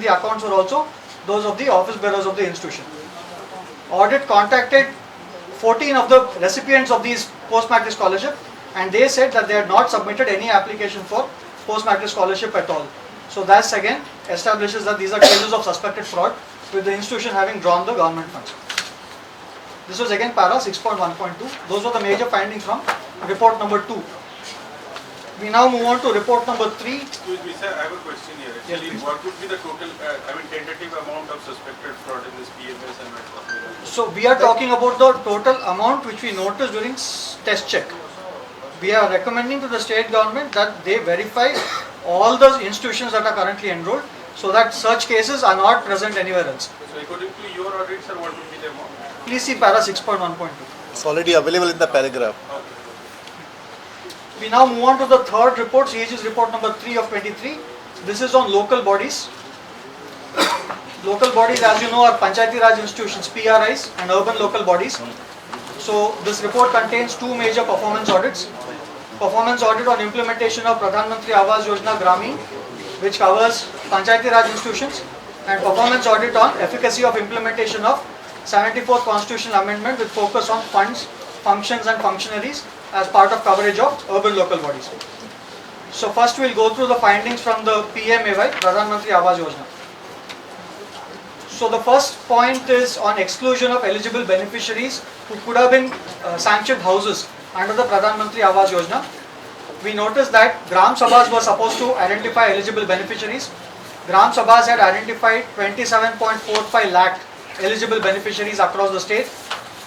the accounts were also those of the office bearers of the institution. Audit contacted 14 of the recipients of these post-matric scholarship, and they said that they had not submitted any application for post-matric scholarship at all. So that again establishes that these are cases of suspected fraud, with the institution having drawn the government funds. This was again para 6.1.2. Those were the major findings from report number 2. We now move on to report number 3. Excuse me, sir, I have a question here. Actually, Yes, what would be the total, tentative amount of suspected fraud in this PMS and metro? So we are talking about the total amount which we noticed during test check. We are recommending to the state government that they verify all the institutions that are currently enrolled, so that such cases are not present anywhere else. So according to your audit, sir, what would be the amount? Please see para 6.1.2. It's already available in the paragraph. Okay. We now move on to the third report, CAG's report number 3 of 23. This is on local bodies. Local bodies, as you know, are Panchayati Raj institutions, PRIs, and urban local bodies. So this report contains two major performance audits. Performance audit on implementation of Pradhan Mantri Awas Yojana Gramin, which covers Panchayati Raj institutions, and performance audit on efficacy of implementation of 74th Constitutional Amendment with focus on funds, functions and functionaries as part of coverage of urban local bodies. So first we will go through the findings from the PMAY, Pradhan Mantri Awas Yojana. So the first point is on exclusion of eligible beneficiaries who could have been sanctioned houses under the Pradhan Mantri Awas Yojana. We noticed that Gram Sabhas were supposed to identify eligible beneficiaries. Gram Sabhas had identified 27.45 lakh eligible beneficiaries across the state.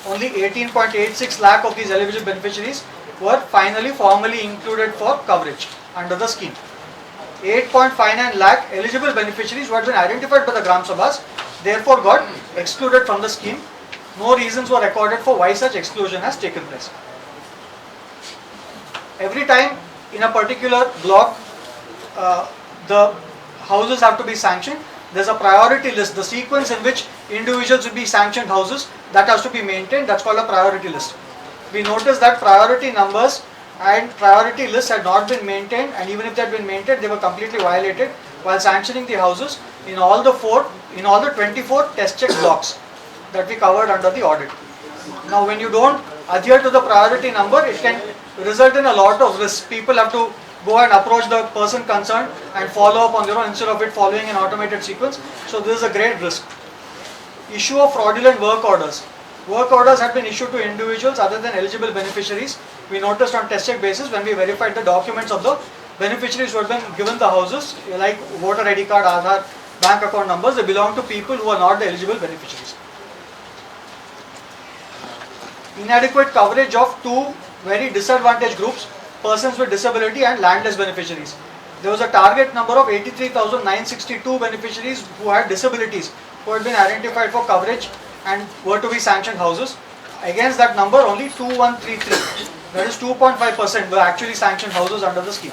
Only 18.86 lakh of these eligible beneficiaries were finally formally included for coverage under the scheme. 8.59 lakh eligible beneficiaries who had been identified by the Gram Sabhas therefore got excluded from the scheme. No reasons were recorded for why such exclusion has taken place. Every time in a particular block the houses have to be sanctioned, there is a priority list, the sequence in which individuals will be sanctioned houses, that has to be maintained. That's called a priority list. We noticed that priority numbers and priority lists had not been maintained, and even if they had been maintained, they were completely violated while sanctioning the houses in all the 24 test check blocks that we covered under the audit. Now when you don't adhere to the priority number, it can result in a lot of risks. People have to go and approach the person concerned and follow up on their own instead of it following an automated sequence. So this is a great risk. Issue of fraudulent work orders. Work orders had been issued to individuals other than eligible beneficiaries. We noticed on test check basis when we verified the documents of the beneficiaries who had been given the houses, like voter ID card, Aadhaar, bank account numbers, they belong to people who are not the eligible beneficiaries. Inadequate coverage of two very disadvantaged groups, persons with disability and landless beneficiaries. There was a target number of 83,962 beneficiaries who had disabilities who had been identified for coverage and were to be sanctioned houses. Against that number, only 2133, that is 2.5%, were actually sanctioned houses under the scheme.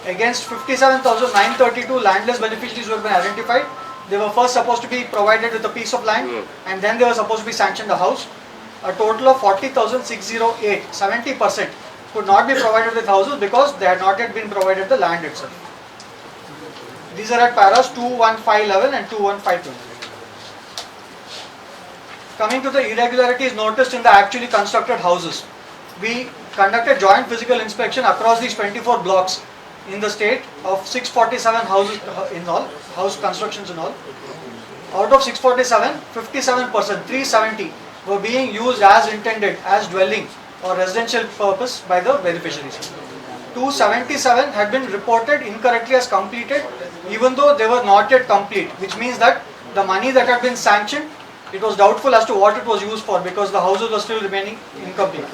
Against 57,932 landless beneficiaries who have been identified, they were first supposed to be provided with a piece of land and then they were supposed to be sanctioned a house. A total of 40,608, 70%, could not be provided with houses because they had not yet been provided the land itself. These are at paras 21511 and 21520. Coming to the irregularities noticed in the actually constructed houses. We conducted joint physical inspection across these 24 blocks in the state of 647 houses in all, house constructions in all. Out of 647, 57%, 370 were being used as intended as dwelling or residential purpose by the beneficiaries. 277 had been reported incorrectly as completed even though they were not yet complete, which means that the money that had been sanctioned, it was doubtful as to what it was used for because the houses were still remaining incomplete.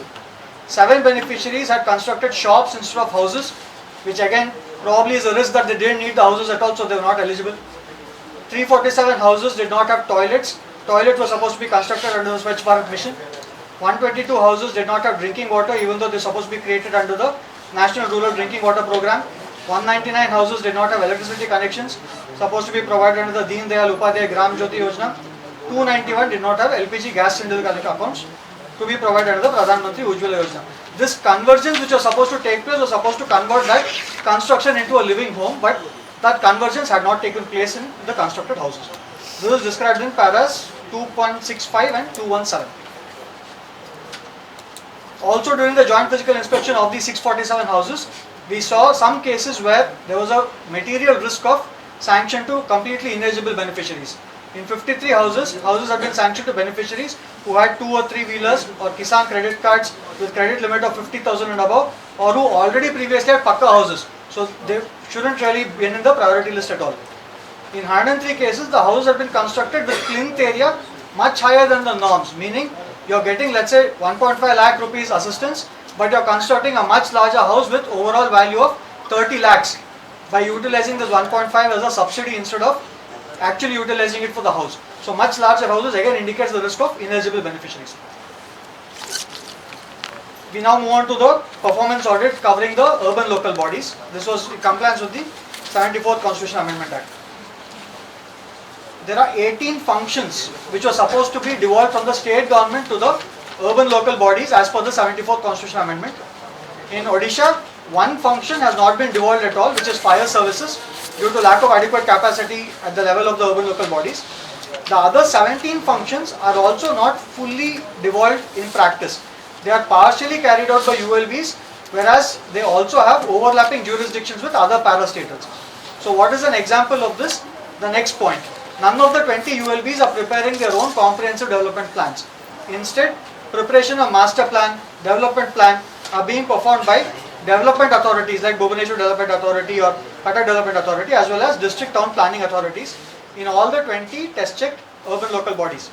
7 beneficiaries had constructed shops instead of houses, which again probably is a risk that they didn't need the houses at all, so they were not eligible. 347 houses did not have toilets. Toilets were supposed to be constructed under the Swachh Bharat mission. 122 houses did not have drinking water even though they are supposed to be created under the National Rural Drinking Water Program. 199 houses did not have electricity connections supposed to be provided under the Deen Dayal Upadhyay Gram Jyoti Yojana. 291 did not have LPG gas cylinder accounts to be provided under the Pradhan Mantri Ujjwala Yojana. This convergence which was supposed to take place was supposed to convert that construction into a living home, but that conversions had not taken place in the constructed houses. This is described in paras 2.65 and 217. Also during the joint physical inspection of these 647 houses, we saw some cases where there was a material risk of sanction to completely ineligible beneficiaries. In 53 houses have been sanctioned to beneficiaries who had 2 or 3 wheelers or Kisan credit cards with credit limit of 50,000 and above, or who already previously had Pakka houses. So they shouldn't really be in the priority list at all. In 103 cases, the houses have been constructed with plinth area much higher than the norms, meaning you're getting, let's say, 1.5 lakh rupees assistance, but you're constructing a much larger house with overall value of 30 lakhs by utilizing this 1.5 as a subsidy instead of actually utilizing it for the house. So much larger houses again indicates the risk of ineligible beneficiaries. We now move on to the performance audit covering the urban local bodies. This was in compliance with the 74th Constitution Amendment Act. There are 18 functions which were supposed to be devolved from the state government to the urban local bodies as per the 74th Constitution Amendment. In Odisha, one function has not been devolved at all, which is fire services, due to lack of adequate capacity at the level of the urban local bodies. The other 17 functions are also not fully devolved in practice. They are partially carried out by ULBs, whereas they also have overlapping jurisdictions with other parastatals. So what is an example of this? The next point. None of the 20 ULBs are preparing their own comprehensive development plans. Instead, preparation of master plan, development plan are being performed by development authorities like Bhubaneswar Development Authority or Cuttack Development Authority, as well as district town planning authorities in all the 20 test checked urban local bodies.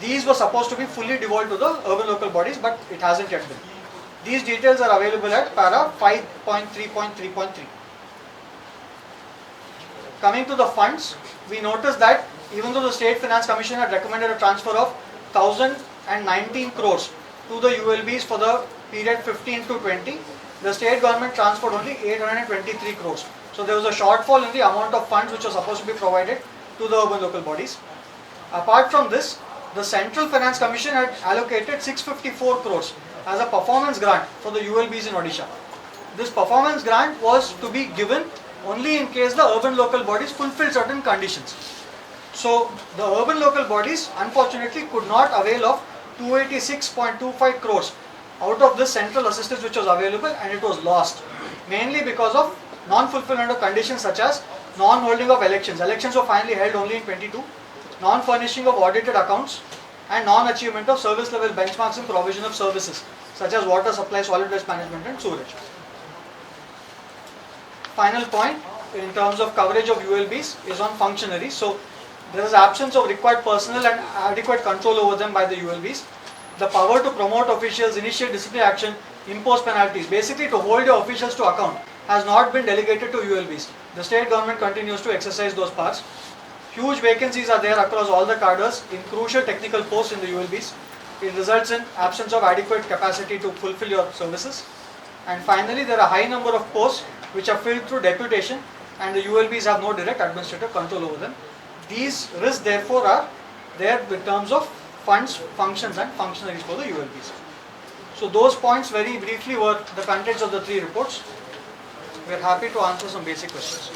These were supposed to be fully devolved to the urban local bodies, but it hasn't yet been. These details are available at para 5.3.3.3. Coming to the funds, we noticed that even though the State Finance Commission had recommended a transfer of 1019 crores to the ULBs for the period 15 to 20, the state government transferred only 823 crores. So there was a shortfall in the amount of funds which were supposed to be provided to the urban local bodies. Apart from this, the Central Finance Commission had allocated 654 crores as a performance grant for the ULBs in Odisha. This performance grant was to be given only in case the urban local bodies fulfill certain conditions. So the urban local bodies unfortunately could not avail of 286.25 crores out of this central assistance which was available, and it was lost mainly because of non-fulfillment of conditions such as non-holding of elections. Elections were finally held only in 22, non-furnishing of audited accounts, and non-achievement of service level benchmarks in provision of services such as water supply, solid waste management and sewerage. Final point in terms of coverage of ULBs is on functionaries. So there is absence of required personnel and adequate control over them by the ULBs. The power to promote officials, initiate disciplinary action, impose penalties, basically to hold your officials to account, has not been delegated to ULBs. The state government continues to exercise those powers. Huge vacancies are there across all the cadres in crucial technical posts in the ULBs. It results in absence of adequate capacity to fulfill your services. And finally, there are a high number of posts which are filled through deputation, and the ULBs have no direct administrative control over them. These risks therefore are there in terms of funds, functions and functionaries for the ULBs. So those points very briefly were the contents of the 3 reports. We are happy to answer some basic questions.